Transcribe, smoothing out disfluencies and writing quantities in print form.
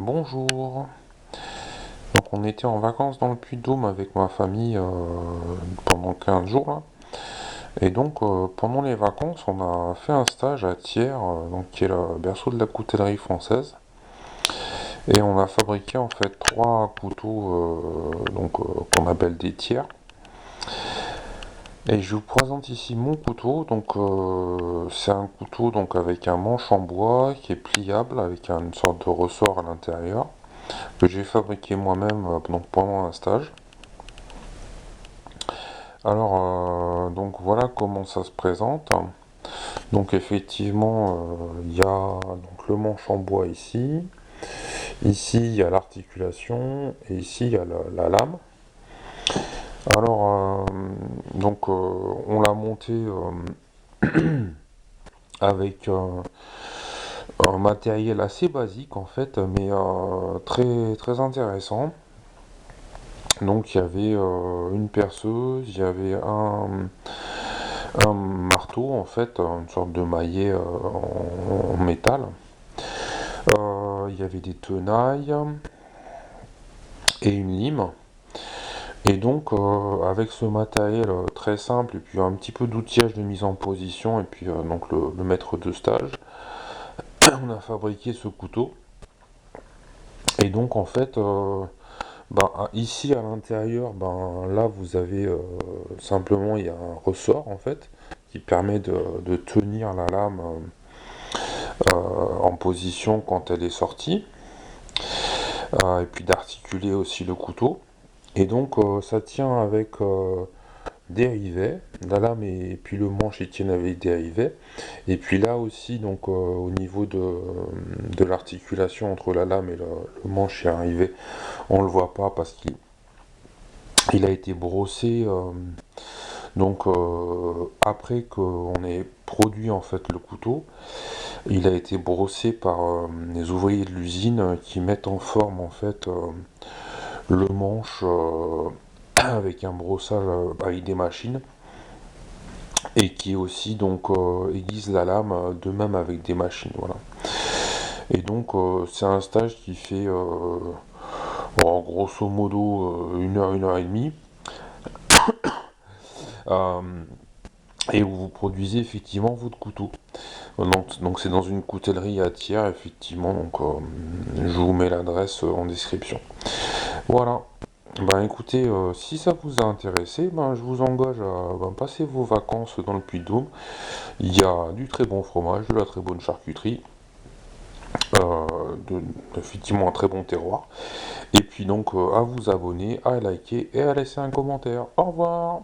Bonjour. Donc on était en vacances dans le Puy-de-Dôme avec ma famille pendant 15 jours là. Et donc pendant les vacances on a fait un stage à Thiers, donc qui est le berceau de la coutellerie française. Et on a fabriqué en fait trois couteaux qu'on appelle des tiers. Et je vous présente ici mon couteau. Donc c'est un couteau donc avec un manche en bois qui est pliable avec une sorte de ressort à l'intérieur que j'ai fabriqué moi-même donc pendant un stage. Alors, donc voilà comment ça se présente. Donc effectivement, il y a donc le manche en bois ici. Ici, il y a l'articulation et ici, il y a la lame. Alors, on l'a monté avec un matériel assez basique en fait, mais très très intéressant. Donc il y avait une perceuse, il y avait un marteau en fait, une sorte de maillet en métal. Il y avait des tenailles et une lime. Et donc avec ce matériel très simple et puis un petit peu d'outillage de mise en position et puis donc le maître de stage, on a fabriqué ce couteau. Et donc en fait, ici à l'intérieur, là vous avez simplement il y a un ressort en fait qui permet de tenir la lame en position quand elle est sortie, et puis d'articuler aussi le couteau. Et donc ça tient avec des rivets, la lame et puis le manche ils tiennent avec des rivets. Et puis là aussi donc au niveau de l'articulation entre la lame et le manche il y a un rivet. On le voit pas parce qu'il a été brossé après qu'on ait produit en fait le couteau. Il a été brossé par les ouvriers de l'usine qui mettent en forme en fait le manche avec un brossage avec des machines et qui aussi donc aiguise la lame de même avec des machines, voilà. Et donc c'est un stage qui fait grosso modo une heure et demie. Euh, et où vous produisez effectivement votre couteau. Donc c'est dans une coutellerie à Thiers, effectivement. Donc je vous mets l'adresse en description. Voilà. Ben écoutez, si ça vous a intéressé, je vous engage à passer vos vacances dans le Puy-de-Dôme. Il y a du très bon fromage, de la très bonne charcuterie, euh, effectivement un très bon terroir. Et puis donc à vous abonner, à liker et à laisser un commentaire. Au revoir.